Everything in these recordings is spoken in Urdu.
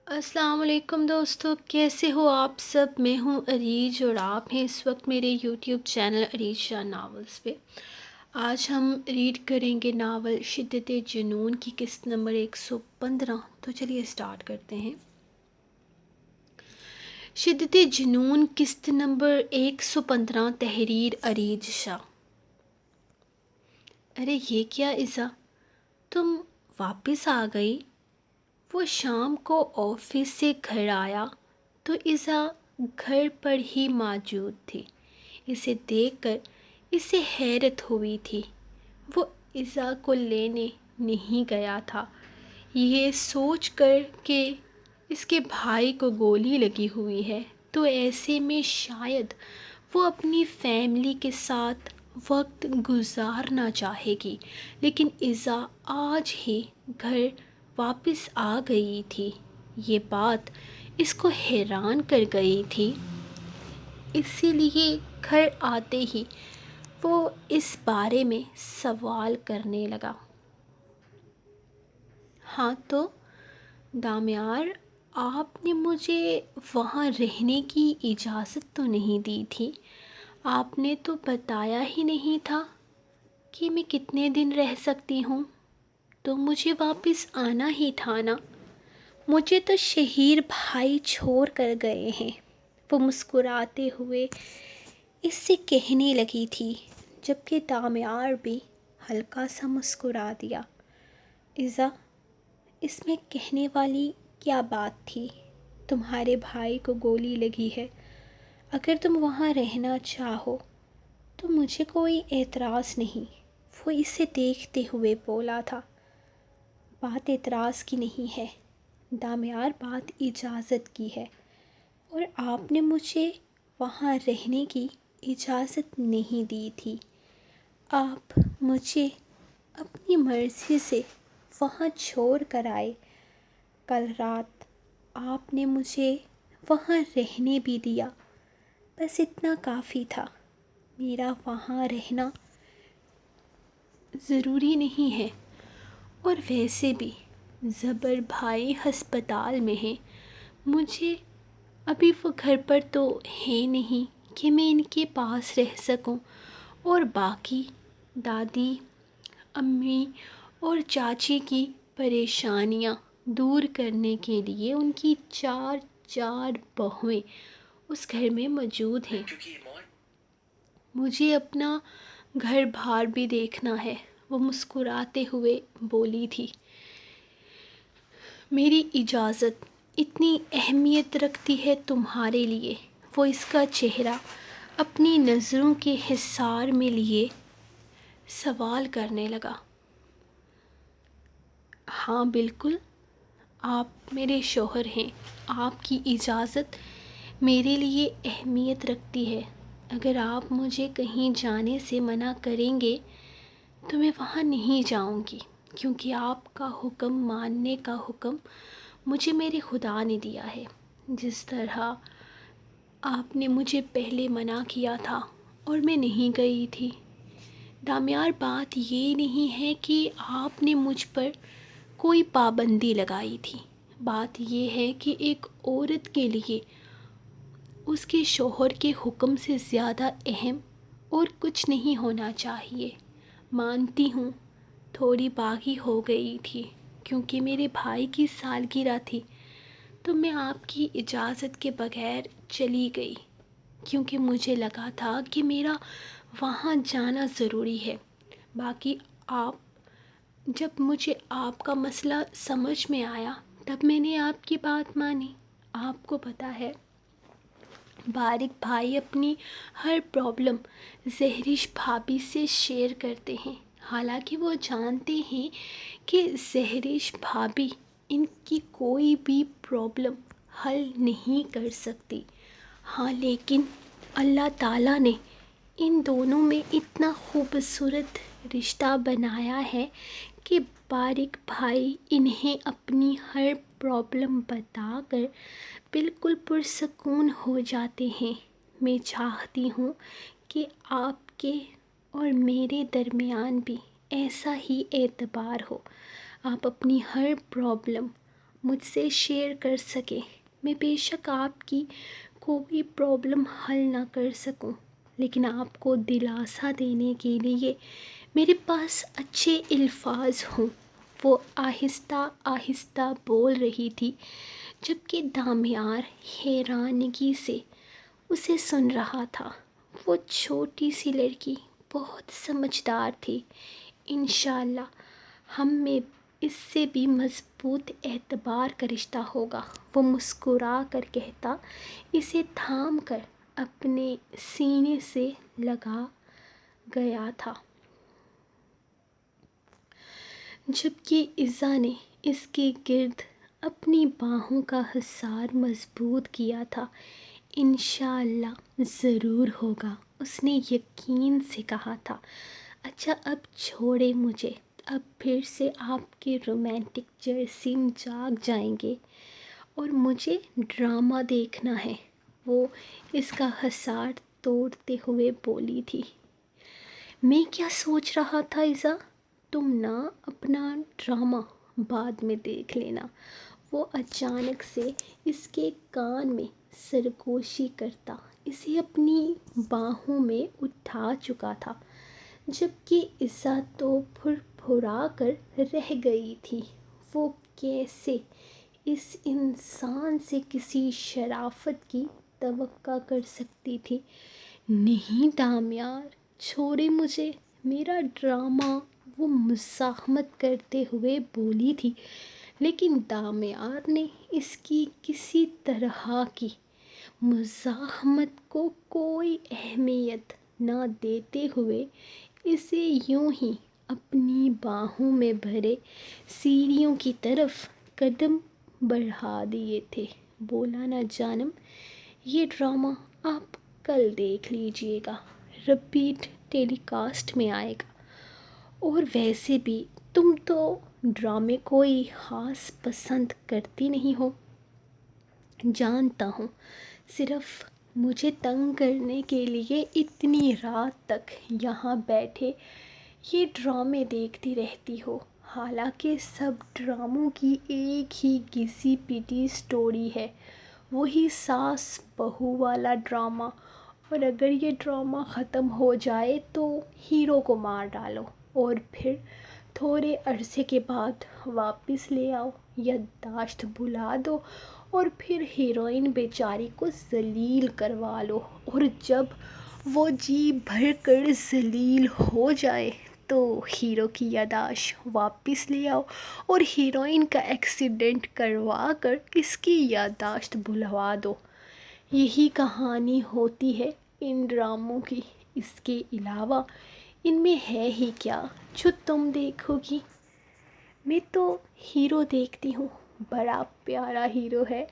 السلام علیکم دوستو، کیسے ہو آپ سب؟ میں ہوں عریج اور آپ ہیں اس وقت میرے یوٹیوب چینل عریج شاہ ناولز پہ۔ آج ہم ریڈ کریں گے ناول شدت جنون کی قسط نمبر 115۔ تو چلیے سٹارٹ کرتے ہیں۔ شدت جنون قسط نمبر 115، تحریر عریج شاہ۔ ارے یہ کیا ایزا، تم واپس آ گئی؟ وہ شام کو آفس سے گھر آیا تو ایزا گھر پر ہی موجود تھی۔ اسے دیکھ کر اسے حیرت ہوئی تھی۔ وہ ایزا کو لینے نہیں گیا تھا، یہ سوچ کر کہ اس کے بھائی کو گولی لگی ہوئی ہے تو ایسے میں شاید وہ اپنی فیملی کے ساتھ وقت گزارنا چاہے گی، لیکن ایزا آج ہی گھر واپس آ گئی تھی۔ یہ بات اس کو حیران کر گئی تھی، اسی لیے گھر آتے ہی وہ اس بارے میں سوال کرنے لگا۔ ہاں تو دامیار، آپ نے مجھے وہاں رہنے کی اجازت تو نہیں دی تھی؟ آپ نے تو بتایا ہی نہیں تھا کہ میں کتنے دن رہ سکتی ہوں، تو مجھے واپس آنا ہی تھا نا۔ مجھے تو شہیر بھائی چھوڑ کر گئے ہیں، وہ مسکراتے ہوئے اس سے کہنے لگی تھی، جبکہ دامیار بھی ہلکا سا مسکرا دیا۔ ایزا، اس میں کہنے والی کیا بات تھی؟ تمہارے بھائی کو گولی لگی ہے، اگر تم وہاں رہنا چاہو تو مجھے کوئی اعتراض نہیں، وہ اسے دیکھتے ہوئے بولا تھا۔ بات اعتراض کی نہیں ہے دامیار، بات اجازت کی ہے، اور آپ نے مجھے وہاں رہنے کی اجازت نہیں دی تھی۔ آپ مجھے اپنی مرضی سے وہاں چھوڑ کر آئے۔ کل رات آپ نے مجھے وہاں رہنے بھی دیا، بس اتنا کافی تھا۔ میرا وہاں رہنا ضروری نہیں ہے، اور ویسے بھی زبر بھائی ہسپتال میں ہیں، مجھے ابھی وہ گھر پر تو ہے نہیں کہ میں ان کے پاس رہ سکوں، اور باقی دادی، امی اور چاچی کی پریشانیاں دور کرنے کے لیے ان کی چار بہویں اس گھر میں موجود ہیں۔ مجھے اپنا گھر بار بھی دیکھنا ہے، وہ مسکراتے ہوئے بولی تھی۔ میری اجازت اتنی اہمیت رکھتی ہے تمہارے لیے؟ وہ اس کا چہرہ اپنی نظروں کے حصار میں لیے سوال کرنے لگا۔ ہاں بالکل، آپ میرے شوہر ہیں، آپ کی اجازت میرے لیے اہمیت رکھتی ہے۔ اگر آپ مجھے کہیں جانے سے منع کریں گے تو میں وہاں نہیں جاؤں گی، کیونکہ آپ کا حکم ماننے کا حکم مجھے میرے خدا نے دیا ہے، جس طرح آپ نے مجھے پہلے منع کیا تھا اور میں نہیں گئی تھی۔ دامیار، بات یہ نہیں ہے کہ آپ نے مجھ پر کوئی پابندی لگائی تھی، بات یہ ہے کہ ایک عورت کے لیے اس کے شوہر کے حکم سے زیادہ اہم اور کچھ نہیں ہونا چاہیے۔ مانتی ہوں تھوڑی باغی ہو گئی تھی، کیونکہ میرے بھائی کی سالگرہ تھی تو میں آپ کی اجازت کے بغیر چلی گئی، کیونکہ مجھے لگا تھا کہ میرا وہاں جانا ضروری ہے۔ باقی جب مجھے آپ کا مسئلہ سمجھ میں آیا تب میں نے آپ کی بات مانی۔ آپ کو پتہ ہے بارک بھائی اپنی ہر پرابلم زہرش بھابھی سے شیئر کرتے ہیں، حالانکہ وہ جانتے ہیں کہ زہرش بھابھی ان کی کوئی بھی پرابلم حل نہیں کر سکتی۔ ہاں لیکن اللہ تعالیٰ نے ان دونوں میں اتنا خوبصورت رشتہ بنایا ہے کہ بارک بھائی انہیں اپنی ہر پرابلم بتا کر بالکل پرسکون ہو جاتے ہیں۔ میں چاہتی ہوں کہ آپ کے اور میرے درمیان بھی ایسا ہی اعتبار ہو۔ آپ اپنی ہر پرابلم مجھ سے شیئر کر سکیں۔ میں بے شک آپ کی کوئی پرابلم حل نہ کر سکوں، لیکن آپ کو دلاسا دینے کے لیے میرے پاس اچھے الفاظ ہوں۔ وہ آہستہ آہستہ بول رہی تھی، جبکہ دامیار حیرانگی سے اسے سن رہا تھا۔ وہ چھوٹی سی لڑکی بہت سمجھدار تھی۔ انشاءاللہ ہم میں اس سے بھی مضبوط اعتبار کا رشتہ ہوگا، وہ مسکرا کر کہتا، اسے تھام کر اپنے سینے سے لگا گیا تھا، جبکہ عزا نے اس کے گرد اپنی باہوں کا حصار مضبوط کیا تھا۔ انشاءاللہ ضرور ہوگا، اس نے یقین سے کہا تھا۔ اچھا اب چھوڑیں مجھے، اب پھر سے آپ کے رومانٹک جراثیم جاگ جائیں گے اور مجھے ڈرامہ دیکھنا ہے، وہ اس کا حصار توڑتے ہوئے بولی تھی۔ میں کیا سوچ رہا تھا عزا، تم نہ اپنا ڈرامہ بعد میں دیکھ لینا۔ وہ اچانک سے اس کے کان میں سرگوشی کرتا اسے اپنی باہوں میں اٹھا چکا تھا، جبکہ عزا تو پھرپھرا کر رہ گئی تھی۔ وہ کیسے اس انسان سے کسی شرافت کی توقع کر سکتی تھی؟ نہیں دامیار، چھوڑے مجھے، میرا ڈرامہ، وہ مزاحمت کرتے ہوئے بولی تھی، لیکن دامیار نے اس کی کسی طرح کی مزاحمت کو کوئی اہمیت نہ دیتے ہوئے اسے یوں ہی اپنی باہوں میں بھرے سیڑھیوں کی طرف قدم بڑھا دیے تھے۔ بولا نہ جانم، یہ ڈرامہ آپ کل دیکھ لیجئے گا، ریپیٹ ٹیلی کاسٹ میں آئے گا، اور ویسے بھی تم تو ڈرامے کوئی خاص پسند کرتی نہیں ہو، جانتا ہوں، صرف مجھے تنگ کرنے کے لیے اتنی رات تک یہاں بیٹھے یہ ڈرامے دیکھتی رہتی ہو۔ حالانکہ سب ڈراموں کی ایک ہی گھسی پٹی سٹوری ہے، وہی ساس بہو والا ڈرامہ، اور اگر یہ ڈرامہ ختم ہو جائے تو ہیرو کو مار ڈالو اور پھر تھوڑے عرصے کے بعد واپس لے آؤ، یادداشت بھلا دو اور پھر ہیروئن بیچاری کو ذلیل کروا لو، اور جب وہ جی بھر کر ذلیل ہو جائے تو ہیرو کی یادداشت واپس لے آؤ اور ہیروئن کا ایکسیڈنٹ کروا کر اس کی یادداشت بھلوا دو۔ یہی کہانی ہوتی ہے ان ڈراموں کی۔ اس کے علاوہ ان میں ہے ہی کیا جو تم دیکھو گی؟ میں تو ہیرو دیکھتی ہوں، بڑا پیارا ہیرو ہے،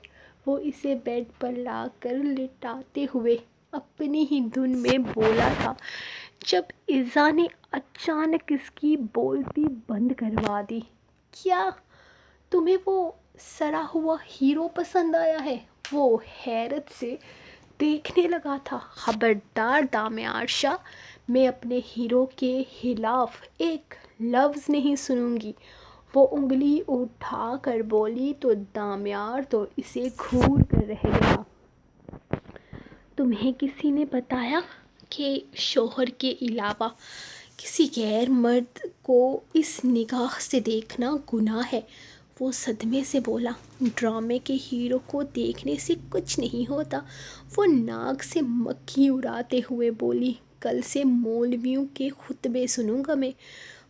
وہ اسے بیڈ پر لا کر لٹاتے ہوئے اپنی ہی دھن میں بولا تھا، جب عزا نے اچانک اس کی بولتی بند کروا دی۔ کیا تمہیں وہ سڑا ہوا ہیرو پسند آیا ہے؟ وہ حیرت سے دیکھنے لگا تھا۔ خبردار دامیار شاہ، میں اپنے ہیرو کے خلاف ایک لفظ نہیں سنوں گی، وہ انگلی اٹھا کر بولی تو دامیار تو اسے گھور کر رہ گیا۔ تمہیں کسی نے بتایا کہ شوہر کے علاوہ کسی غیر مرد کو اس نگاہ سے دیکھنا گناہ ہے؟ وہ صدمے سے بولا۔ ڈرامے کے ہیرو کو دیکھنے سے کچھ نہیں ہوتا، وہ ناک سے مکھی اڑاتے ہوئے بولی۔ کل سے مولویوں کے خطبے سنوں گا میں،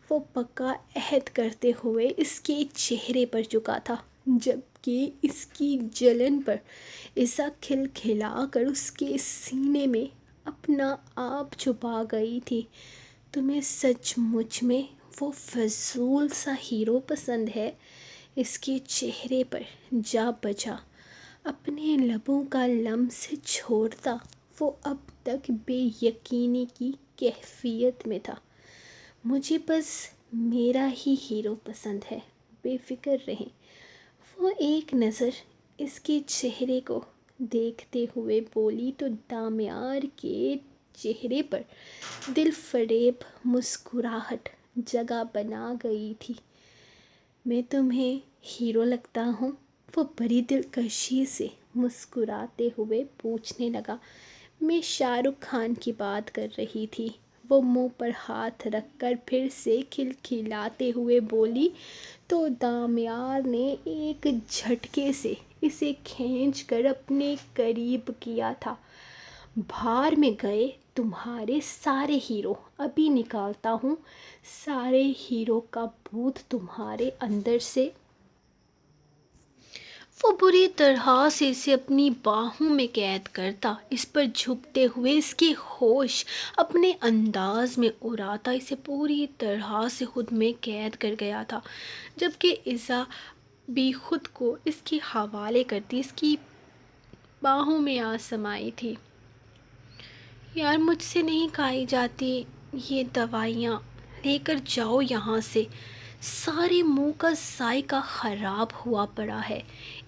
وہ پکا عہد کرتے ہوئے اس کے چہرے پر جھکا تھا، جبکہ اس کی جلن پر عزا کھلکھلا کر اس کے سینے میں اپنا آپ چھپا گئی تھی۔ تمہیں سچ مچ میں وہ فضول سا ہیرو پسند ہے؟ اس کے چہرے پر جا بجا اپنے لبوں کا لمس چھوڑتا وہ اب تک بے یقینی کی کیفیت میں تھا۔ مجھے بس میرا ہی ہیرو پسند ہے، بے فکر رہیں۔ وہ ایک نظر اس کے چہرے کو دیکھتے ہوئے بولی تو دامیار کے چہرے پر دل فریب مسکراہٹ جگہ بنا گئی تھی۔ میں تمہیں ہیرو لگتا ہوں؟ وہ بڑی دلکشی سے مسکراتے ہوئے پوچھنے لگا۔ میں شاہ رخ خان کی بات کر رہی تھی۔ وہ منہ پر ہاتھ رکھ کر پھر سے کھلکھلاتے ہوئے بولی تو دامیار نے ایک جھٹکے سے اسے کھینچ کر اپنے قریب کیا تھا۔ بھار میں گئے تمہارے سارے ہیرو، ابھی نکالتا ہوں سارے ہیرو کا بھوت تمہارے اندر سے۔ وہ بری طرح سے اسے اپنی باہوں میں قید کرتا، اس پر جھکتے ہوئے اس کے ہوش اپنے انداز میں اڑاتا اسے پوری طرح سے خود میں قید کر گیا تھا، جبکہ ایزا بھی خود کو اس کے حوالے کرتی اس کی باہوں میں آ سمائی تھی۔ یار مجھ سے نہیں کھائی جاتی یہ دوائیاں، لے کر جاؤ یہاں سے۔ سارے منہ کا ذائقہ خراب ہوا پڑا ہے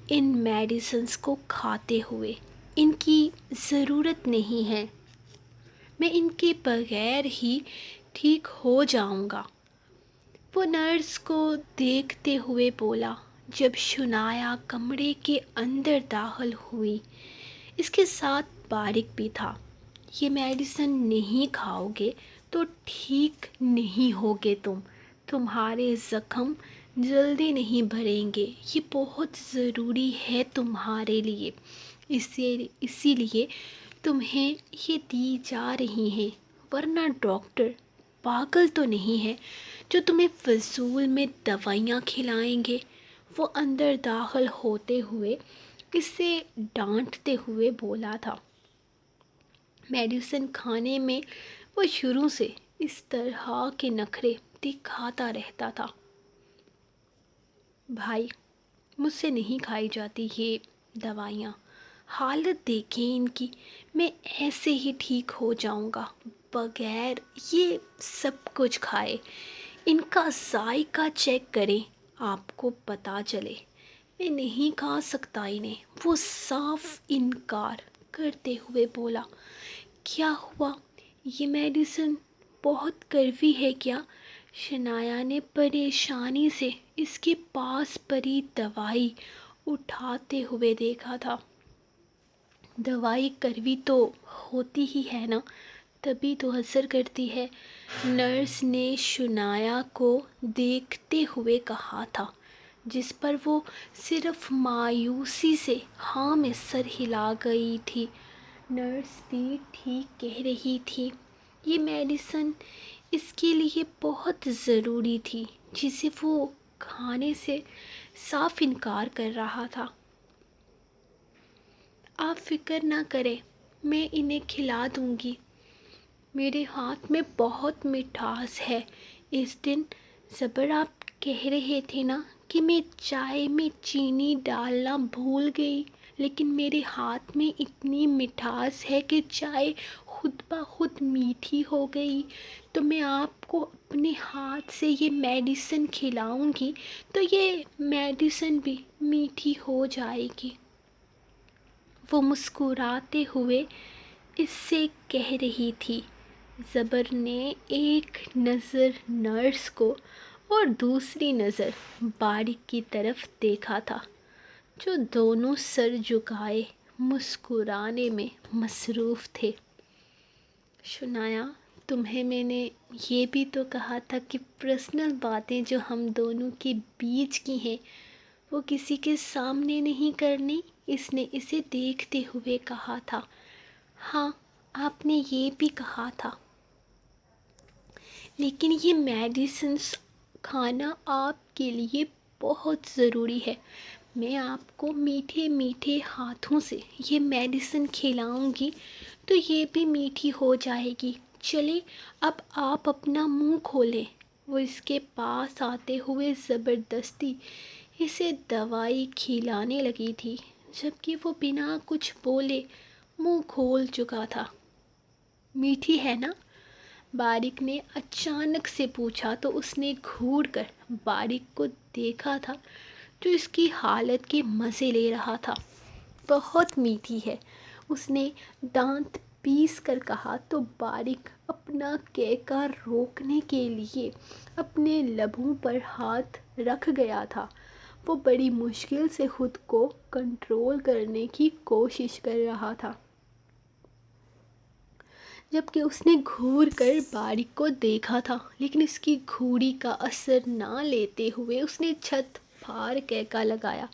ان میڈیسنز کو کھاتے ہوئے، ان کی ضرورت نہیں ہے، میں ان کے بغیر ہی ٹھیک ہو جاؤں گا۔ وہ نرس کو دیکھتے ہوئے بولا جب شنایا کمرے کے اندر داخل ہوئی۔ اس کے ساتھ بارک بھی تھا۔ یہ میڈیسن نہیں کھاؤ گے تو ٹھیک نہیں ہوگے تمہارے زخم جلدی نہیں بھریں گے، یہ بہت ضروری ہے تمہارے لیے، اسی لیے تمہیں یہ دی جا رہی ہیں، ورنہ ڈاکٹر پاگل تو نہیں ہے جو تمہیں فضول میں دوائیاں کھلائیں گے۔ وہ اندر داخل ہوتے ہوئے اسے ڈانٹتے ہوئے بولا تھا۔ میڈیسن کھانے میں وہ شروع سے اس طرح کے نخرے دکھاتا رہتا تھا۔ بھائی مجھ سے نہیں کھائی جاتی یہ دوائیاں، حالت دیکھیں ان کی، میں ایسے ہی ٹھیک ہو جاؤں گا بغیر یہ سب کچھ کھائے۔ ان کا ذائقہ چیک کریں، آپ کو پتہ چلے۔ میں نہیں کھا سکتا انہیں، وہ صاف انکار کرتے ہوئے بولا۔ کیا ہوا، یہ میڈیسن بہت کڑوی ہے کیا؟ شنایا نے پریشانی سے اس کے پاس پڑی دوائی اٹھاتے ہوئے دیکھا تھا۔ دوائی کڑوی تو ہوتی ہی ہے نا، تبھی تو اثر کرتی ہے، نرس نے شنایا کو دیکھتے ہوئے کہا تھا، جس پر وہ صرف مایوسی سے ہاں میں سر ہلا گئی تھی۔ نرس بھی ٹھیک کہہ رہی تھی، یہ میڈیسن اس کے لیے بہت ضروری تھی، جسے وہ کھانے سے صاف انکار کر رہا تھا۔ آپ فکر نہ کریں، میں انہیں کھلا دوں گی، میرے ہاتھ میں بہت مٹھاس ہے۔ اس دن زبر آپ کہہ رہے تھے نا کہ میں چائے میں چینی ڈالنا بھول گئی، لیکن میرے ہاتھ میں اتنی مٹھاس ہے کہ چائے خود بخود میٹھی ہو گئی، تو میں آپ کو اپنے ہاتھ سے یہ میڈیسن کھلاؤں گی تو یہ میڈیسن بھی میٹھی ہو جائے گی۔ وہ مسکراتے ہوئے اس سے کہہ رہی تھی۔ زبر نے ایک نظر نرس کو اور دوسری نظر بارک کی طرف دیکھا تھا، جو دونوں سر جھکائے مسکرانے میں مصروف تھے۔ شنایا تمہیں میں نے یہ بھی تو کہا تھا کہ پرسنل باتیں جو ہم دونوں کے بیچ کی ہیں وہ کسی کے سامنے نہیں کرنی، اس نے اسے دیکھتے ہوئے کہا تھا۔ ہاں آپ نے یہ بھی کہا تھا، لیکن یہ میڈیسنز کھانا آپ کے لیے بہت ضروری ہے۔ میں آپ کو میٹھے میٹھے ہاتھوں سے یہ میڈیسن کھلاؤں گی تو یہ بھی میٹھی ہو جائے گی۔ چلیں اب آپ اپنا منہ کھولیں۔ وہ اس کے پاس آتے ہوئے زبردستی اسے دوائی کھلانے لگی تھی، جبکہ وہ بنا کچھ بولے منہ کھول چکا تھا۔ میٹھی ہے نا؟ بارک نے اچانک سے پوچھا تو اس نے گھور کر بارک کو دیکھا تھا، جو اس کی حالت کے مزے لے رہا تھا۔ بہت میٹھی ہے، اس نے دانت پیس کر کہا تو بارک اپنا کہکا روکنے کے لیے اپنے لبوں پر ہاتھ رکھ گیا تھا۔ وہ بڑی مشکل سے خود کو کنٹرول کرنے کی کوشش کر رہا تھا، جبکہ اس نے گھور کر بارک کو دیکھا تھا، لیکن اس کی گھوڑی کا اثر نہ لیتے ہوئے اس نے چھت پھاڑ کہکا لگایا،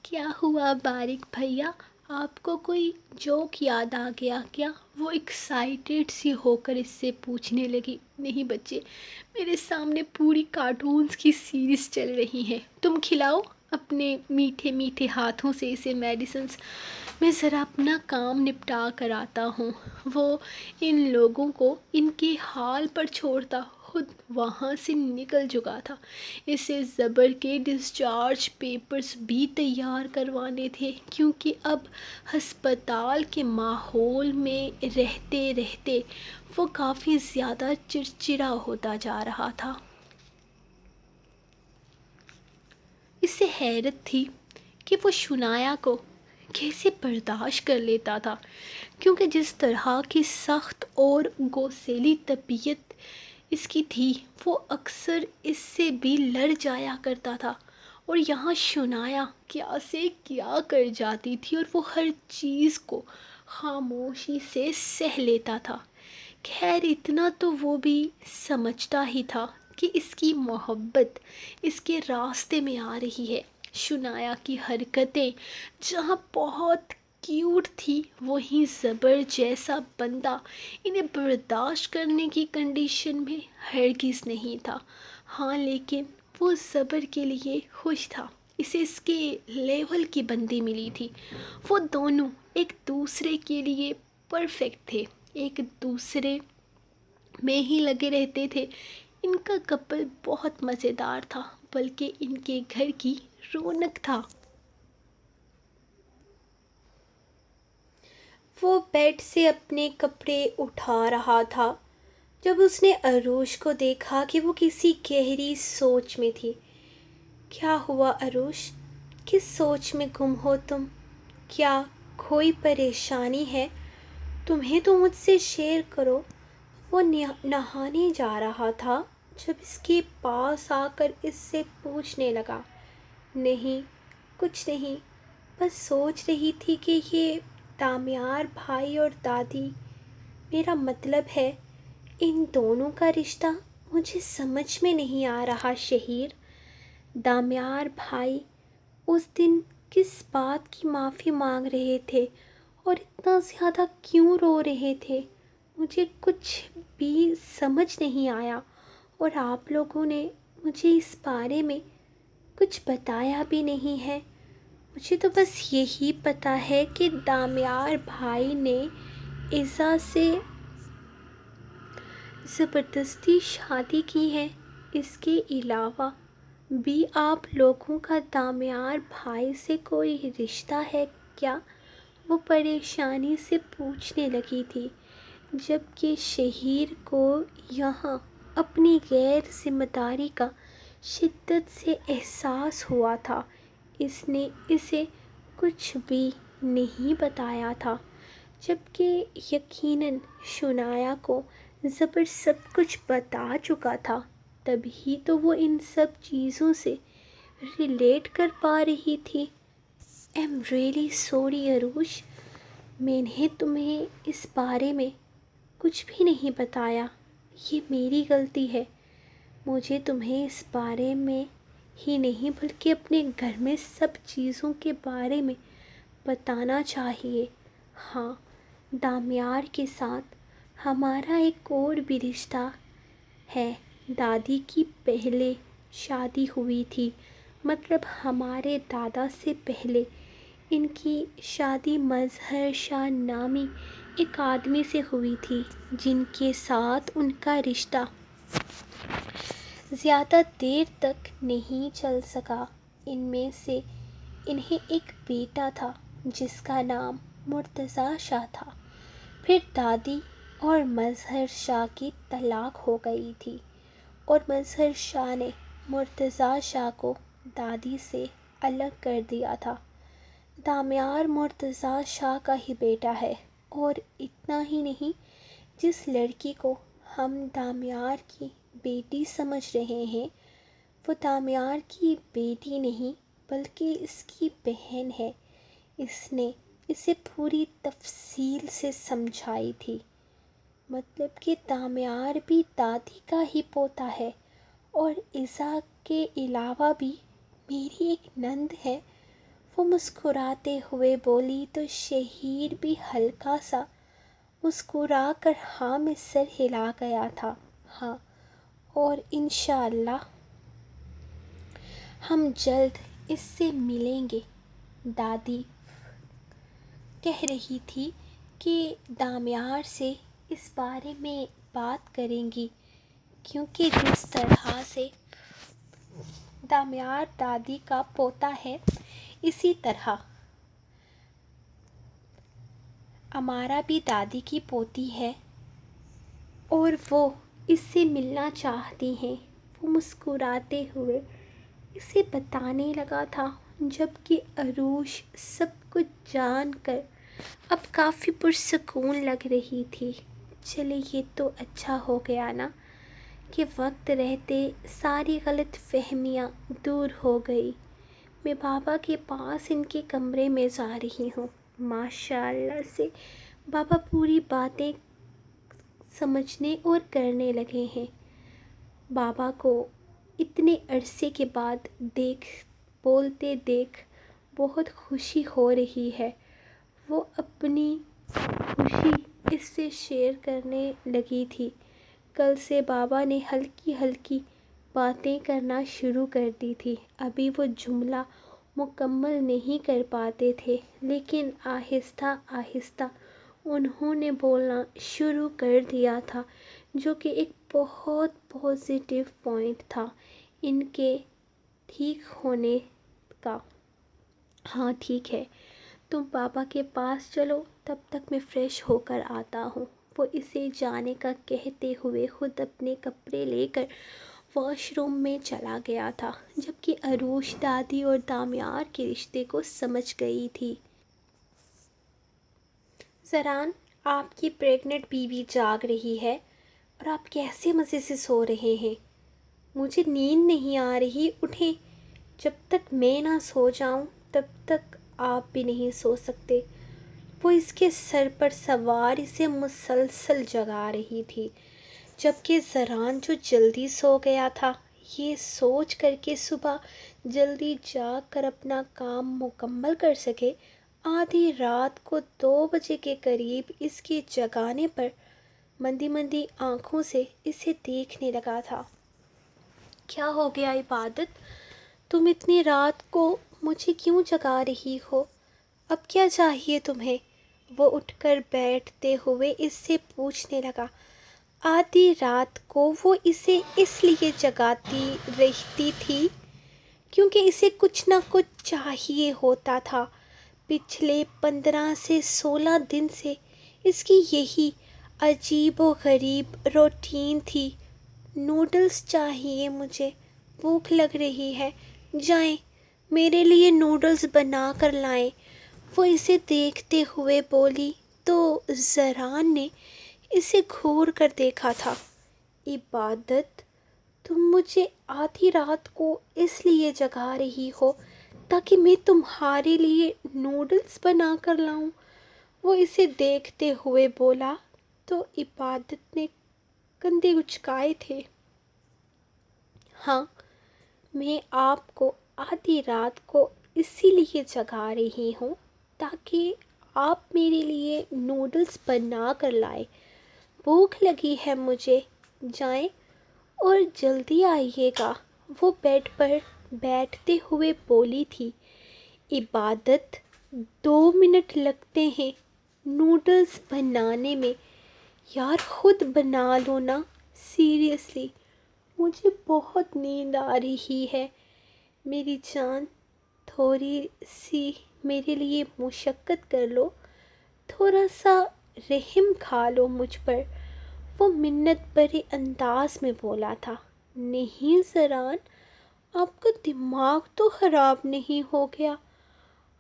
کیا ہوا بارک بھیا، آپ کو کوئی جوک یاد آ گیا کیا؟ وہ ایکسائٹیڈ سی ہو کر اس سے پوچھنے لگی۔ نہیں بچے، میرے سامنے پوری کارٹونز کی سیریز چل رہی ہے، تم کھلاؤ اپنے میٹھے میٹھے ہاتھوں سے اسے میڈیسنز، میں ذرا اپنا کام نپٹا کر آتا ہوں۔ وہ ان لوگوں کو ان کے حال پر چھوڑتا خود وہاں سے نکل چکا تھا۔ اسے زبر کے ڈسچارج پیپرز بھی تیار کروانے تھے، کیونکہ اب ہسپتال کے ماحول میں رہتے رہتے وہ کافی زیادہ چڑچڑا ہوتا جا رہا تھا۔ اسے حیرت تھی کہ وہ شنایا کو کیسے برداشت کر لیتا تھا، کیونکہ جس طرح کی سخت اور غوسیلی طبیعت اس کی تھی، وہ اکثر اس سے بھی لڑ جایا کرتا تھا، اور یہاں شنایا کیا سے کیا کر جاتی تھی اور وہ ہر چیز کو خاموشی سے سہ لیتا تھا۔ خیر اتنا تو وہ بھی سمجھتا ہی تھا کہ اس کی محبت اس کے راستے میں آ رہی ہے۔ شنایا کی حرکتیں جہاں بہت کیوٹ تھی، وہیں زبر جیسا بندہ انہیں برداشت کرنے کی کنڈیشن میں ہرگز نہیں تھا۔ ہاں لیکن وہ زبر کے لیے خوش تھا، اسے اس کے لیول کی بندی ملی تھی۔ وہ دونوں ایک دوسرے کے لیے پرفیکٹ تھے، ایک دوسرے میں ہی لگے رہتے تھے۔ ان کا کپل بہت مزیدار تھا، بلکہ ان کے گھر کی رونق تھا۔ وہ بیڈ سے اپنے کپڑے اٹھا رہا تھا جب اس نے عروش کو دیکھا کہ وہ کسی گہری سوچ میں تھی۔ کیا ہوا عروش؟ کس سوچ میں گم ہو تم؟ کیا کوئی پریشانی ہے؟ تمہیں تو مجھ سے شیئر کرو۔ وہ نہانے جا رہا تھا جب اس کے پاس آ کر اس سے پوچھنے لگا۔ نہیں، کچھ نہیں، بس سوچ رہی تھی کہ یہ دامیار بھائی اور دادی، میرا مطلب ہے ان دونوں کا رشتہ مجھے سمجھ میں نہیں آ رہا شہیر۔ دامیار بھائی اس دن کس بات کی معافی مانگ رہے تھے اور اتنا زیادہ کیوں رو رہے تھے؟ مجھے کچھ بھی سمجھ نہیں آیا، اور آپ لوگوں نے مجھے اس بارے میں کچھ بتایا بھی نہیں ہے۔ مجھے تو بس یہی پتہ ہے کہ دامیار بھائی نے ایزا سے زبردستی شادی کی ہے۔ اس کے علاوہ بھی آپ لوگوں کا دامیار بھائی سے کوئی رشتہ ہے کیا؟ وہ پریشانی سے پوچھنے لگی تھی، جبکہ شہیر کو یہاں اپنی غیر ذمہ داری کا شدت سے احساس ہوا تھا۔ اس نے اسے کچھ بھی نہیں بتایا تھا، جبکہ یقیناً شنایا کو زبر سب کچھ بتا چکا تھا، تبھی تو وہ ان سب چیزوں سے ریلیٹ کر پا رہی تھی۔ ایم ریئلی سوری عروش، میں نے تمہیں اس بارے میں کچھ بھی نہیں بتایا، یہ میری غلطی ہے۔ مجھے تمہیں اس بارے میں ہی نہیں بلکہ اپنے گھر میں سب چیزوں کے بارے میں بتانا چاہیے۔ ہاں، دامیار کے ساتھ ہمارا ایک اور بھی رشتہ ہے۔ دادی کی پہلے شادی ہوئی تھی، مطلب ہمارے دادا سے پہلے ان کی شادی مظہر شاہ نامی ایک آدمی سے ہوئی تھی، جن کے ساتھ ان کا رشتہ زیادہ دیر تک نہیں چل سکا۔ ان میں سے انہیں ایک بیٹا تھا جس کا نام مرتضیٰ شاہ تھا۔ پھر دادی اور مظہر شاہ کی طلاق ہو گئی تھی، اور مظہر شاہ نے مرتضیٰ شاہ کو دادی سے الگ کر دیا تھا۔ دامیار مرتضیٰ شاہ کا ہی بیٹا ہے، اور اتنا ہی نہیں، جس لڑکی کو ہم دامیار کی بیٹی سمجھ رہے ہیں، وہ دامیار کی بیٹی نہیں بلکہ اس کی بہن ہے۔ اس نے اسے پوری تفصیل سے سمجھائی تھی، مطلب کہ دامیار بھی دادی کا ہی پوتا ہے، اور ایزا کے علاوہ بھی میری ایک نند ہے۔ وہ مسکراتے ہوئے بولی تو شہیر بھی ہلکا سا مسکرا کر ہاں میں سر ہلا گیا تھا۔ ہاں، اور انشاءاللہ ہم جلد اس سے ملیں گے۔ دادی کہہ رہی تھی کہ دامیار سے اس بارے میں بات کریں گی، کیونکہ جس طرح سے دامیار دادی کا پوتا ہے، اسی طرح امارا بھی دادی کی پوتی ہے، اور وہ اس سے ملنا چاہتی ہیں۔ وہ مسکراتے ہوئے اسے بتانے لگا تھا، جبکہ عروش سب کچھ جان کر اب کافی پرسکون لگ رہی تھی۔ چلے، یہ تو اچھا ہو گیا نا کہ وقت رہتے ساری غلط فہمیاں دور ہو گئی۔ میں بابا کے پاس ان کے کمرے میں جا رہی ہوں۔ ماشاءاللہ سے بابا پوری باتیں سمجھنے اور کرنے لگے ہیں۔ بابا کو اتنے عرصے کے بعد بولتے دیکھ بہت خوشی ہو رہی ہے۔ وہ اپنی خوشی اس سے شیئر کرنے لگی تھی۔ کل سے بابا نے ہلکی ہلکی باتیں کرنا شروع کر دی تھی۔ ابھی وہ جملہ مکمل نہیں کر پاتے تھے، لیکن آہستہ آہستہ انہوں نے بولنا شروع کر دیا تھا، جو کہ ایک بہت پازیٹیو پوائنٹ تھا ان کے ٹھیک ہونے کا۔ ہاں ٹھیک ہے، تم بابا کے پاس چلو، تب تک میں فریش ہو کر آتا ہوں۔ وہ اسے جانے کا کہتے ہوئے خود اپنے کپڑے لے کر واش روم میں چلا گیا تھا، جبکہ عروش دادی اور دامیار کے رشتے کو سمجھ گئی تھی۔ زران، آپ کی پریگننٹ بیوی جاگ رہی ہے اور آپ کیسے مزے سے سو رہے ہیں؟ مجھے نیند نہیں آ رہی، اٹھیں۔ جب تک میں نہ سو جاؤں تب تک آپ بھی نہیں سو سکتے۔ وہ اس کے سر پر سوار اسے مسلسل جگا رہی تھی، جبکہ زران جو جلدی سو گیا تھا، یہ سوچ کر کے صبح جلدی جاگ کر اپنا کام مکمل کر سکے، آدھی رات کو 2 بجے کے قریب اس کے جگانے پر مندی مندی آنکھوں سے اسے دیکھنے لگا تھا۔ کیا ہو گیا عبادت؟ تم اتنی رات کو مجھے کیوں جگا رہی ہو؟ اب کیا چاہیے تمہیں؟ وہ اٹھ کر بیٹھتے ہوئے اس سے پوچھنے لگا۔ آدھی رات کو وہ اسے اس لیے جگاتی رہتی تھی کیونکہ اسے کچھ نہ کچھ چاہیے ہوتا تھا۔ پچھلے 15 سے 16 دن سے اس کی یہی عجیب و غریب روٹین تھی۔ نوڈلز چاہیے مجھے، بھوک لگ رہی ہے، جائیں میرے لیے نوڈلز بنا کر لائیں۔ وہ اسے دیکھتے ہوئے بولی تو زران نے اسے گھور کر دیکھا تھا۔ عبادت، تم مجھے آدھی رات کو اس لیے جگا رہی ہو تاکہ میں تمہارے لیے نوڈلز بنا کر لاؤں؟ وہ اسے دیکھتے ہوئے بولا تو عبادت نے کندھے اچکائے تھے۔ ہاں، میں آپ کو آدھی رات کو اسی لیے جگا رہی ہوں تاکہ آپ میرے لیے نوڈلز بنا کر لائیں۔ بھوک لگی ہے مجھے، جائیں اور جلدی آئیے گا۔ وہ بیڈ پر بیٹھتے ہوئے بولی تھی۔ عبادت، 2 منٹ لگتے ہیں نوڈلز بنانے میں، یار خود بنا لو نا، سیریسلی مجھے بہت نیند آ رہی ہے۔ میری جان، تھوڑی سی میرے لیے مشقت کر لو، تھوڑا سا رحم کھا لو مجھ پر، وہ منت بھرے انداز میں بولا تھا۔ نہیں زران، آپ کا دماغ تو خراب نہیں ہو گیا؟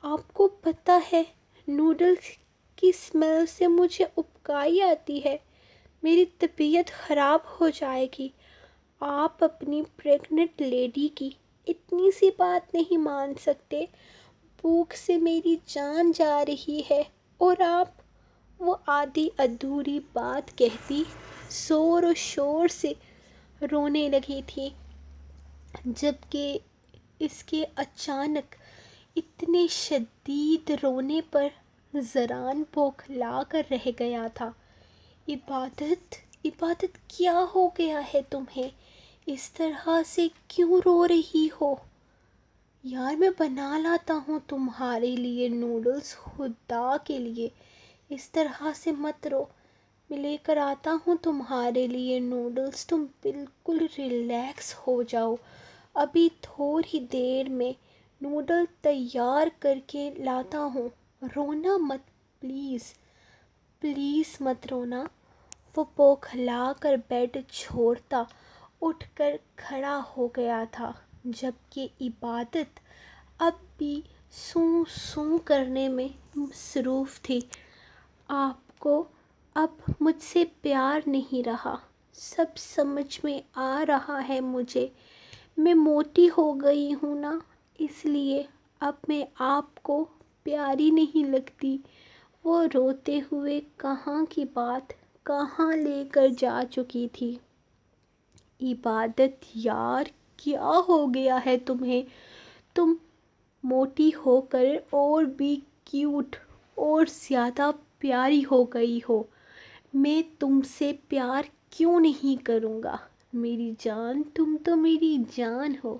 آپ کو پتہ ہے نوڈلز کی اسمیل سے مجھے ابکائی آتی ہے، میری طبیعت خراب ہو جائے گی۔ آپ اپنی پریگننٹ لیڈی کی اتنی سی بات نہیں مان سکتے؟ بھوک سے میری جان جا رہی ہے اور آپ؟ وہ آدھی ادھوری بات کہتی زور و شور سے رونے لگی تھی، جبکہ اس کے اچانک اتنے شدید رونے پر زران بوکھلا کر رہ گیا تھا۔ عبادت، عبادت کیا ہو گیا ہے تمہیں؟ اس طرح سے کیوں رو رہی ہو؟ یار میں بنا لاتا ہوں تمہارے لیے نوڈلز، خدا کے لیے اس طرح سے مت رو۔ میں لے کر آتا ہوں تمہارے لیے نوڈلز، تم بالکل ریلیکس ہو جاؤ۔ ابھی تھوڑی دیر میں نوڈل تیار کر کے لاتا ہوں، رونا مت پلیز، پلیز مت رونا۔ وہ بوکھلا کر بیڈ چھوڑتا اٹھ کر کھڑا ہو گیا تھا، جبکہ عبادت اب بھی سوں سوں کرنے میں مصروف تھی۔ آپ کو اب مجھ سے پیار نہیں رہا، سب سمجھ میں آ رہا ہے مجھے۔ میں موٹی ہو گئی ہوں نا، اس لیے اب میں آپ کو پیاری نہیں لگتی۔ وہ روتے ہوئے کہاں کی بات کہاں لے کر جا چکی تھی۔ عبادت یار کیا ہو گیا ہے تمہیں؟ تم موٹی ہو کر اور بھی کیوٹ اور زیادہ پیاری ہو گئی ہو۔ میں تم سے پیار کیوں نہیں کروں گا؟ میری جان، تم تو میری جان ہو،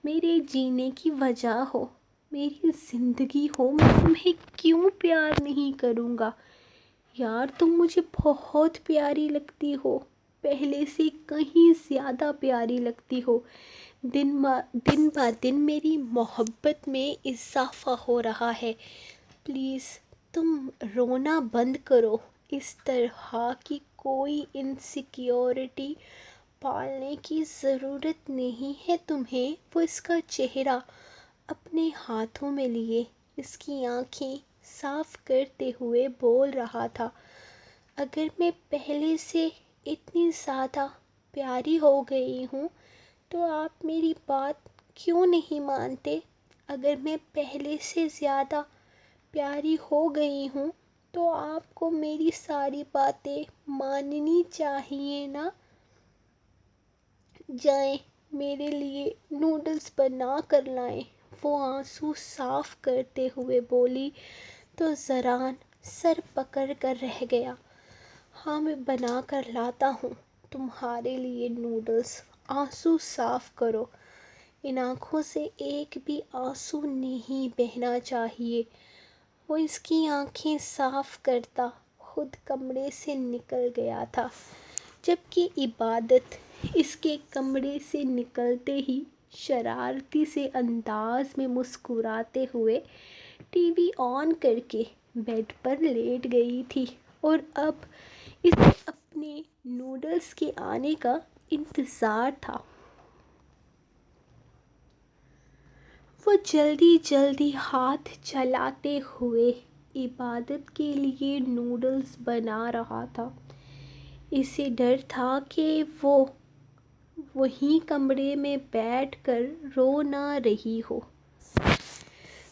میرے جینے کی وجہ ہو، میری زندگی ہو، میں تمہیں کیوں پیار نہیں کروں گا؟ یار تم مجھے بہت پیاری لگتی ہو، پہلے سے کہیں زیادہ پیاری لگتی ہو۔ دن بہ دن میری محبت میں اضافہ ہو رہا ہے۔ پلیز تم رونا بند کرو۔ اس طرح کی کوئی انسیکیورٹی پالنے کی ضرورت نہیں ہے تمہیں۔ وہ اس کا چہرہ اپنے ہاتھوں میں لیے اس کی آنکھیں صاف کرتے ہوئے بول رہا تھا، اگر میں پہلے سے اتنی زیادہ پیاری ہو گئی ہوں تو آپ میری بات کیوں نہیں مانتے؟ اگر میں پہلے سے زیادہ پیاری ہو گئی ہوں تو آپ کو میری ساری باتیں ماننی چاہیے نا؟ جائیں میرے لیے نوڈلز بنا کر لائیں۔ وہ آنسو صاف کرتے ہوئے بولی تو زران سر پکڑ کر رہ گیا۔ ہاں میں بنا کر لاتا ہوں تمہارے لیے نوڈلز، آنسو صاف کرو۔ ان آنکھوں سے ایک بھی آنسو نہیں بہنا چاہیے۔ وہ اس کی آنکھیں صاف کرتا خود کمرے سے نکل گیا تھا، جبکہ عبادت اس کے کمرے سے نکلتے ہی شرارتی سے انداز میں مسکراتے ہوئے ٹی وی آن کر کے بیڈ پر لیٹ گئی تھی، اور اب اسے اپنے نوڈلز کے آنے کا انتظار تھا۔ وہ جلدی جلدی ہاتھ چلاتے ہوئے عبادت کے لیے نوڈلز بنا رہا تھا۔ اسے ڈر تھا کہ وہ وہیں کمرے میں بیٹھ کر رو نہ رہی ہو۔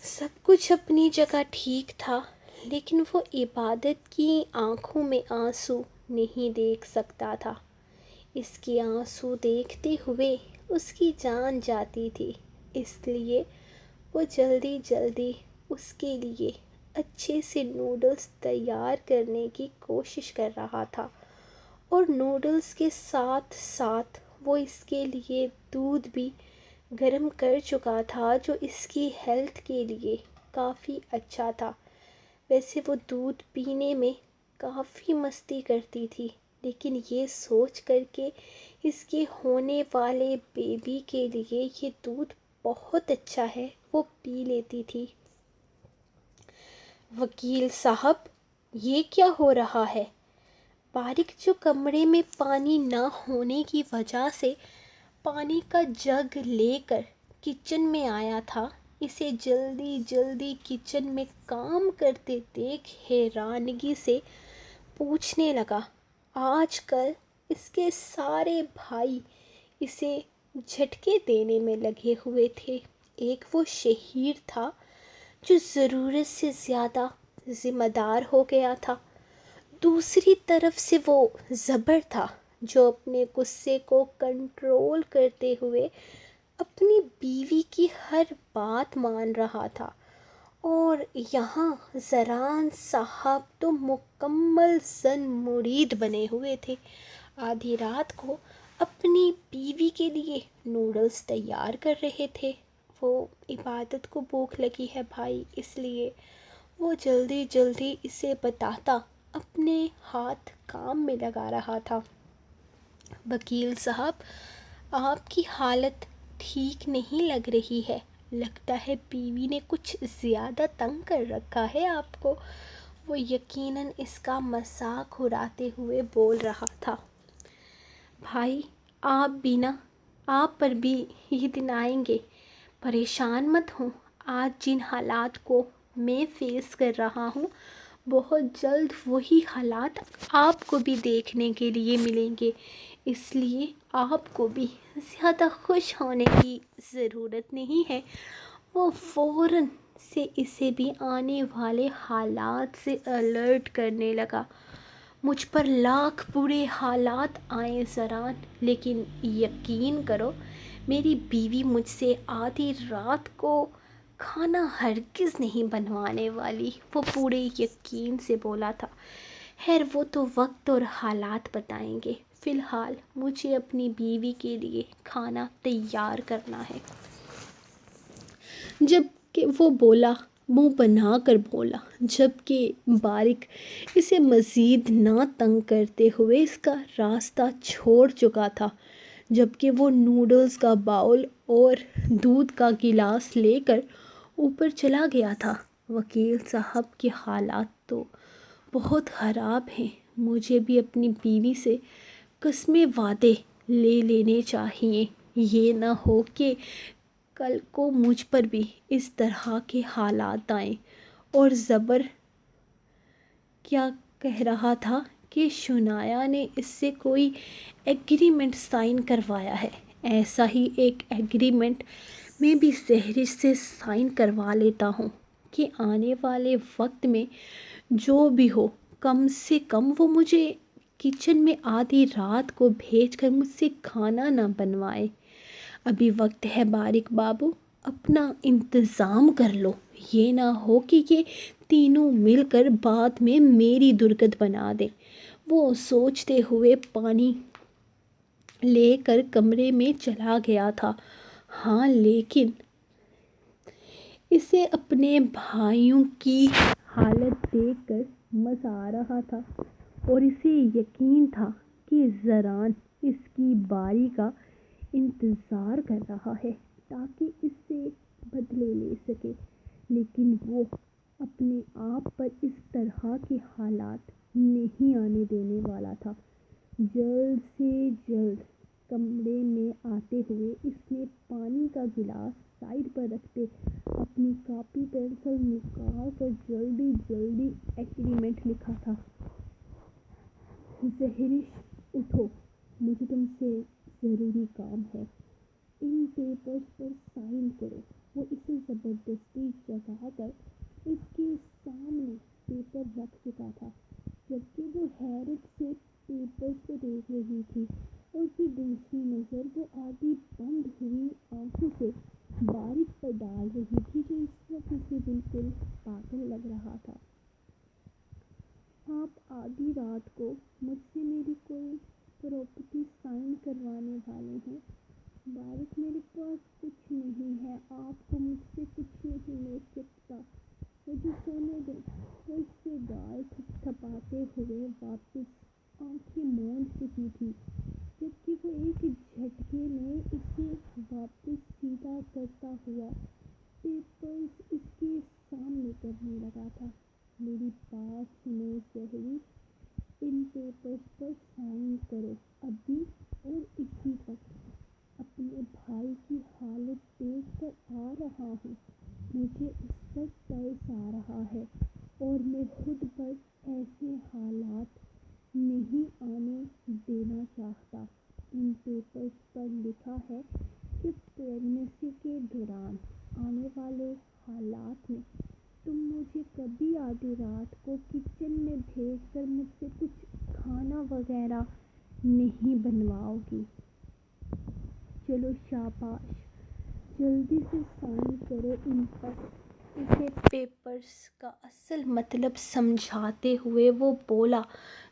سب کچھ اپنی جگہ ٹھیک تھا، لیکن وہ عبادت کی آنکھوں میں آنسو نہیں دیکھ سکتا تھا۔ اس کے آنسو دیکھتے ہوئے اس کی جان جاتی تھی، اس لیے وہ جلدی جلدی اس کے لیے اچھے سے نوڈلز تیار کرنے کی کوشش کر رہا تھا، اور نوڈلز کے ساتھ ساتھ وہ اس کے لیے دودھ بھی گرم کر چکا تھا، جو اس کی ہیلتھ کے لیے کافی اچھا تھا۔ ویسے وہ دودھ پینے میں کافی مستی کرتی تھی، لیکن یہ سوچ کر کہ اس کے ہونے والے بیبی کے لیے یہ دودھ بہت اچھا ہے، وہ پی لیتی تھی۔ وکیل صاحب، یہ کیا ہو رہا ہے؟ بارق جو کمرے میں پانی نہ ہونے کی وجہ سے پانی کا جگ لے کر کچن میں آیا تھا، اسے جلدی جلدی کچن میں کام کرتے دیکھ حیرانگی سے پوچھنے لگا، آج کل اس کے سارے بھائی اسے جھٹکے دینے میں لگے ہوئے تھے۔ ایک وہ شہیر تھا جو ضرورت سے زیادہ ذمہ دار ہو گیا تھا، دوسری طرف سے وہ زبر تھا جو اپنے غصے کو کنٹرول کرتے ہوئے اپنی بیوی کی ہر بات مان رہا تھا، اور یہاں زران صاحب تو مکمل زن مرید بنے ہوئے تھے۔ آدھی رات کو اپنی بیوی کے لیے نوڈلز تیار کر رہے تھے۔ وہ عبادت کو بھوک لگی ہے بھائی، اس لیے وہ جلدی جلدی اسے بتاتا اپنے ہاتھ کام میں لگا رہا تھا۔ وکیل صاحب، آپ کی حالت ٹھیک نہیں لگ رہی ہے، لگتا ہے بیوی نے کچھ زیادہ تنگ کر رکھا ہے آپ کو۔ وہ یقیناً اس کا مذاق اڑاتے ہوئے بول رہا تھا۔ بھائی، آپ پر بھی یہ دن آئیں گے، پریشان مت ہوں۔ آج جن حالات کو میں فیس کر رہا ہوں، بہت جلد وہی حالات آپ کو بھی دیکھنے کے لیے ملیں گے، اس لیے آپ کو بھی زیادہ خوش ہونے کی ضرورت نہیں ہے۔ وہ فوراً سے اسے بھی آنے والے حالات سے الرٹ کرنے لگا۔ مجھ پر لاکھ برے حالات آئیں زران، لیکن یقین کرو میری بیوی مجھ سے آدھی رات کو کھانا ہرگز نہیں بنوانے والی، وہ پورے یقین سے بولا تھا۔ خیر وہ تو وقت اور حالات بتائیں گے، فی الحال مجھے اپنی بیوی کے لیے کھانا تیار کرنا ہے۔ جب کہ وہ بولا، منہ بنا کر بولا، جب کہ بارک اسے مزید نہ تنگ کرتے ہوئے اس کا راستہ چھوڑ چکا تھا، جب کہ وہ نوڈلز کا باؤل اور دودھ کا گلاس لے کر اوپر چلا گیا تھا۔ وکیل صاحب کے حالات تو بہت خراب ہیں، مجھے بھی اپنی بیوی سے قسمیں وعدے لے لینے چاہئیں، یہ نہ ہو کہ کل کو مجھ پر بھی اس طرح کے حالات آئیں۔ اور زبر کیا کہہ رہا تھا کہ شنایا نے اس سے کوئی ایگریمنٹ سائن کروایا ہے، ایسا ہی ایک ایگریمنٹ میں بھی زہر سے سائن کروا لیتا ہوں کہ آنے والے وقت میں جو بھی ہو، کم سے کم وہ مجھے کچن میں آدھی رات کو بھیج کر مجھ سے کھانا نہ بنوائے۔ ابھی وقت ہے بارک بابو، اپنا انتظام کر لو، یہ نہ ہو کہ یہ تینوں مل کر بعد میں میری درگت بنا دیں۔ وہ سوچتے ہوئے پانی لے کر کمرے میں چلا گیا تھا۔ ہاں، لیکن اسے اپنے بھائیوں کی حالت دیکھ کر مزہ آ رہا تھا، اور اسے یقین تھا کہ زران اس کی باری کا انتظار کر رہا ہے تاکہ اس سے بدلے لے سکے، لیکن وہ اپنے آپ پر اس طرح کے حالات نہیں آنے دینے والا تھا۔ جلد سے جلد کمرے میں آتے ہوئے اس نے پانی کا گلاس سائڈ پر رکھتے اپنی کاپی پینسل نکال کر جلدی جلدی ایگریمنٹ لکھا تھا۔ زہرش، اٹھو، مجھے تم سے ضروری کام ہے، ان پیپرز پر سائن کرو۔ وہ اسے زبردستی جگا کر اس کے سامنے پیپر رکھ چکا تھا، جبکہ وہ حیرت سے پیپرز کو دیکھ رہی تھی، اور پھر دوسری نظر وہ آدھی بند ہوئی آنکھوں سے بارک پر ڈال رہی تھی جو اس وقت اسے بالکل پاگل لگ رہا تھا۔ آپ آدھی رات کو مجھ سے میری کوئی پراپرٹی سائن کروانے والے ہیں؟ بارک، میرے پاس کچھ نہیں ہے، آپ کو مجھ سے کچھ نہیں مل سکتا، مجھے سونے دیں۔ وہ اس سے گال تھپتھپاتے ہوئے واپس آنکھیں موند رہی تھی، جبکہ وہ ایک جھٹکے میں اسے واپس سیدھا کرتا ہوا پیپرز اس کے سامنے کرنے لگا تھا۔ میری بات سنو زہرش، ان پیپرز پر سائن کرو ابھی اور اسی وقت۔ اپنے بھائی کی حالت دیکھ کر آ رہا ہوں، مجھے اس پر ترس آ رہا ہے، اور میں خود پر ایسے حالات نہیں آنے دینا چاہتا۔ ان پیپرز پر لکھا ہے آدھی رات کو کچن میں بھیج کر مجھ سے کچھ کھانا وغیرہ نہیں بنواؤ گی؟ چلو شاباش، جلدی سے سائن کرو ان پر۔ اسے پیپرز کا اصل مطلب سمجھاتے ہوئے وہ بولا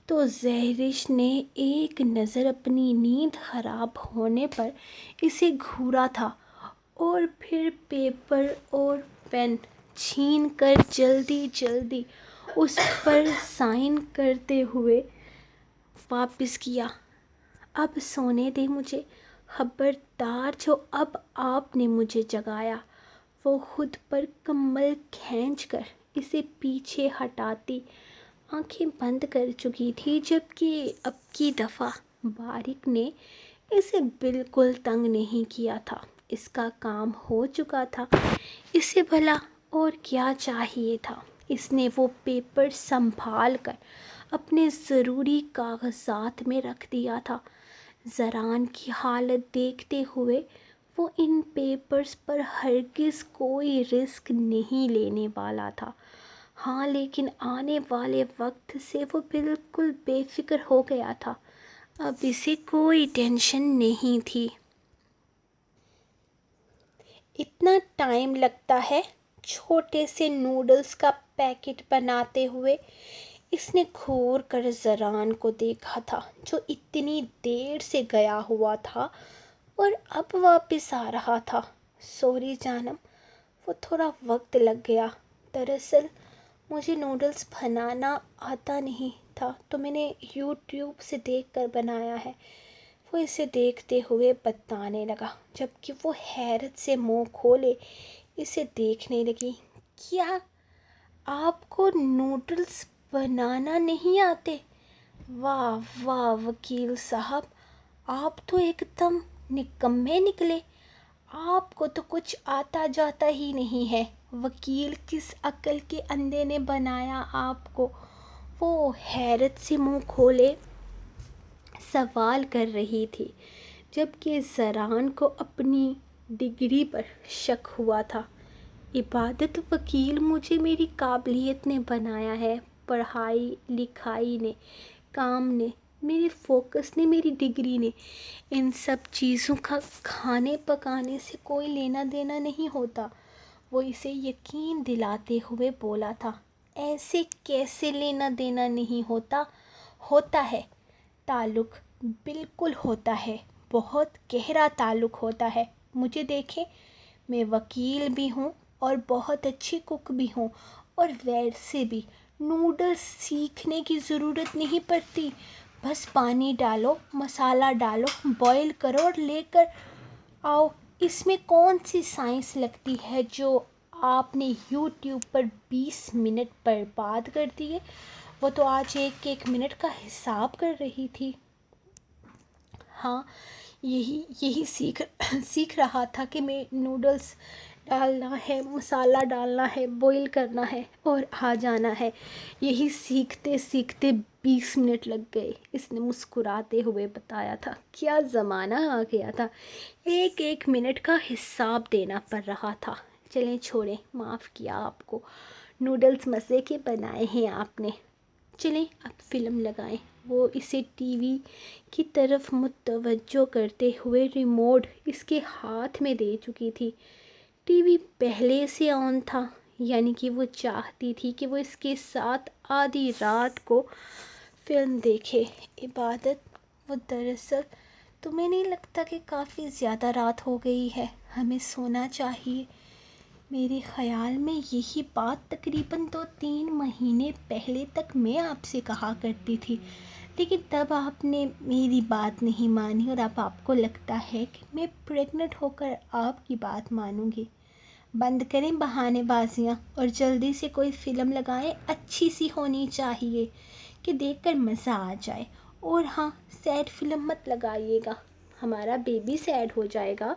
تو زہرش نے ایک نظر اپنی نیند خراب ہونے پر اسے گھورا تھا اور پھر پیپر اور پین چھین کر جلدی جلدی اس پر سائن کرتے ہوئے واپس کیا۔ اب سونے دے مجھے، خبردار جو اب آپ نے مجھے جگایا۔ وہ خود پر کمبل کھینچ کر اسے پیچھے ہٹاتی آنکھیں بند کر چکی تھی، جبکہ اب کی دفعہ بارق نے اسے بالکل تنگ نہیں کیا تھا۔ اس کا کام ہو چکا تھا، اسے بھلا اور کیا چاہیے تھا؟ اس نے وہ پیپر سنبھال کر اپنے ضروری کاغذات میں رکھ دیا تھا۔ زران کی حالت دیکھتے ہوئے وہ ان پیپرز پر ہرگز کوئی رسک نہیں لینے والا تھا۔ ہاں، لیکن آنے والے وقت سے وہ بالکل بے فکر ہو گیا تھا۔ اب اسے کوئی ٹینشن نہیں تھی۔ اتنا ٹائم لگتا ہے چھوٹے سے نوڈلز کا پیکٹ بناتے ہوئے؟ اس نے گھور کر زران کو دیکھا تھا، جو اتنی دیر سے گیا ہوا تھا اور اب واپس آ رہا تھا۔ سوری جانم، وہ تھوڑا وقت لگ گیا۔ دراصل مجھے نوڈلز بنانا آتا نہیں تھا تو میں نے یوٹیوب سے دیکھ کر بنایا ہے۔ وہ اسے دیکھتے ہوئے بتانے لگا، جبکہ وہ حیرت سے منہ کھولے اسے دیکھنے لگی۔ کیا آپ کو نوڈلز بنانا نہیں آتے؟ واہ واہ وکیل صاحب، آپ تو ایک دم نکمے نکلے۔ آپ کو تو کچھ آتا جاتا ہی نہیں ہے۔ وکیل کس عقل کے اندھے نے بنایا آپ کو؟ وہ حیرت سے منہ کھولے سوال کر رہی تھی، جبکہ زران کو اپنی ڈگری پر شک ہوا تھا۔ عبادت وکیل، مجھے میری قابلیت نے بنایا ہے، پڑھائی لکھائی نے، کام نے، میرے فوکس نے، میری ڈگری نے۔ ان سب چیزوں کا کھانے پکانے سے کوئی لینا دینا نہیں ہوتا۔ وہ اسے یقین دلاتے ہوئے بولا تھا۔ ایسے کیسے لینا دینا نہیں ہوتا؟ ہوتا ہے، تعلق بالکل ہوتا ہے، بہت گہرا تعلق ہوتا ہے۔ مجھے دیکھیں، میں وکیل بھی ہوں اور بہت اچھی کک بھی ہوں، اور ویسے بھی نوڈلز سیکھنے کی ضرورت نہیں پڑتی۔ بس پانی ڈالو، مسالہ ڈالو، بوائل کرو اور لے کر آؤ۔ اس میں کون سی سائنس لگتی ہے جو آپ نے یوٹیوب پر 20 منٹ برباد کر دیے؟ وہ تو آج ایک ایک منٹ کا حساب کر رہی تھی۔ ہاں، یہی سیکھ رہا تھا کہ میں نوڈلز ڈالنا ہے، مسالہ ڈالنا ہے، بوائل کرنا ہے اور آ جانا ہے۔ یہی سیکھتے سیکھتے 20 منٹ لگ گئے، اس نے مسکراتے ہوئے بتایا تھا۔ کیا زمانہ آ گیا تھا، ایک ایک منٹ کا حساب دینا پڑ رہا تھا۔ چلیں چھوڑیں، معاف کیا آپ کو، نوڈلز مزے کے بنائے ہیں آپ نے۔ چلیں اب فلم لگائیں۔ وہ اسے ٹی وی کی طرف متوجہ کرتے ہوئے ریموٹ اس کے ہاتھ میں دے چکی تھی۔ ٹی وی پہلے سے آن تھا، یعنی کہ وہ چاہتی تھی کہ وہ اس کے ساتھ آدھی رات کو فلم دیکھے۔ عبادت، وہ دراصل تمہیں نہیں لگتا کہ کافی زیادہ رات ہو گئی ہے، ہمیں سونا چاہیے؟ میرے خیال میں یہی بات تقریباً 2-3 مہینے پہلے تک میں آپ سے کہا کرتی تھی، لیکن تب آپ نے میری بات نہیں مانی اور اب آپ کو لگتا ہے کہ میں پریگننٹ ہو کر آپ کی بات مانوں گی۔ بند کریں بہانے بازیاں اور جلدی سے کوئی فلم لگائیں، اچھی سی ہونی چاہیے کہ دیکھ کر مزہ آ جائے۔ اور ہاں، سیڈ فلم مت لگائیے گا، ہمارا بیبی سیڈ ہو جائے گا۔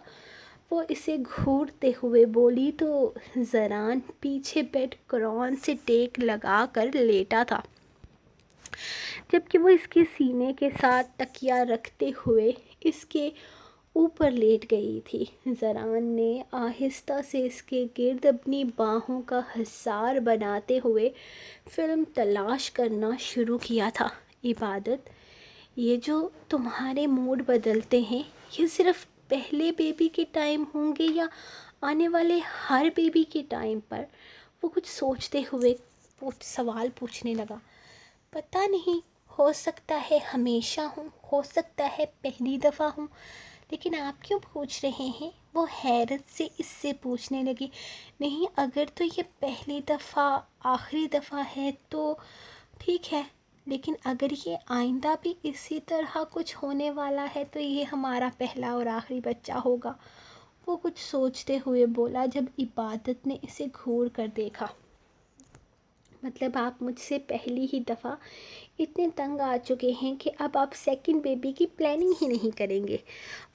وہ اسے گھورتے ہوئے بولی تو زران پیچھے بیٹھ قرآن سے ٹیک لگا کر لیٹا تھا، جبکہ وہ اس کے سینے کے ساتھ تکیہ رکھتے ہوئے اس کے اوپر لیٹ گئی تھی۔ زران نے آہستہ سے اس کے گرد اپنی باہوں کا حصار بناتے ہوئے فلم تلاش کرنا شروع کیا تھا۔ عبادت، یہ جو تمہارے موڈ بدلتے ہیں، یہ صرف پہلے بیبی کے ٹائم ہوں گے یا آنے والے ہر بیبی کے ٹائم پر؟ وہ کچھ سوچتے ہوئے سوال پوچھنے لگا۔ پتہ نہیں، ہو سکتا ہے ہمیشہ ہوں، ہو سکتا ہے پہلی دفعہ ہوں، لیکن آپ کیوں پوچھ رہے ہیں؟ وہ حیرت سے اس سے پوچھنے لگی۔ نہیں، اگر تو یہ پہلی دفعہ آخری دفعہ ہے تو ٹھیک ہے، لیکن اگر یہ آئندہ بھی اسی طرح کچھ ہونے والا ہے تو یہ ہمارا پہلا اور آخری بچہ ہوگا۔ وہ کچھ سوچتے ہوئے بولا جب عبادت نے اسے گھور کر دیکھا۔ مطلب آپ مجھ سے پہلی ہی دفعہ اتنے تنگ آ چکے ہیں کہ اب آپ سیکنڈ بیبی کی پلاننگ ہی نہیں کریں گے،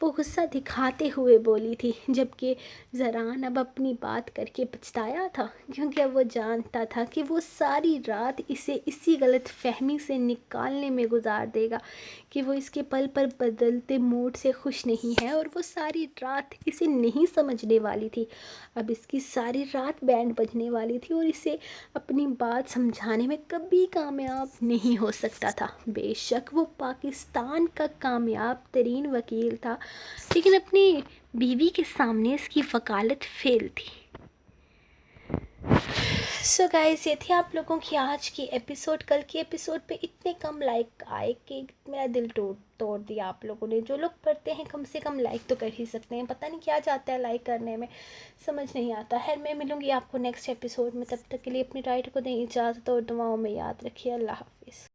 وہ غصہ دکھاتے ہوئے بولی تھی، جبکہ زران اب اپنی بات کر کے پچھتایا تھا، کیونکہ اب وہ جانتا تھا کہ وہ ساری رات اسے اسی غلط فہمی سے نکالنے میں گزار دے گا کہ وہ اس کے پل پر بدلتے موڈ سے خوش نہیں ہے، اور وہ ساری رات اسے نہیں سمجھنے والی تھی۔ اب اس کی ساری رات بینڈ بجنے والی تھی اور اسے اپنی بات سمجھانے میں کبھی کامیاب نہیں ہو سکتا تھا۔ بے شک وہ پاکستان کا کامیاب ترین وکیل تھا، لیکن اپنی بیوی کے سامنے اس کی وکالت فیل تھی۔ سو گائز، یہ تھی آپ لوگوں کی آج کی ایپیسوڈ۔ کل کی ایپیسوڈ پہ اتنے کم لائک آئے کہ میرا دل توڑ دیا آپ لوگوں نے۔ جو لوگ پڑھتے ہیں کم سے کم لائک تو کر ہی سکتے ہیں، پتہ نہیں کیا جاتا ہے لائک کرنے میں، سمجھ نہیں آتا ہے۔ میں ملوں گی آپ کو نیکسٹ ایپیسوڈ میں، تب تک کے لیے اپنی ڈائٹ کو دیں اجازت اور دعاؤں میں یاد رکھیے۔ اللہ حافظ۔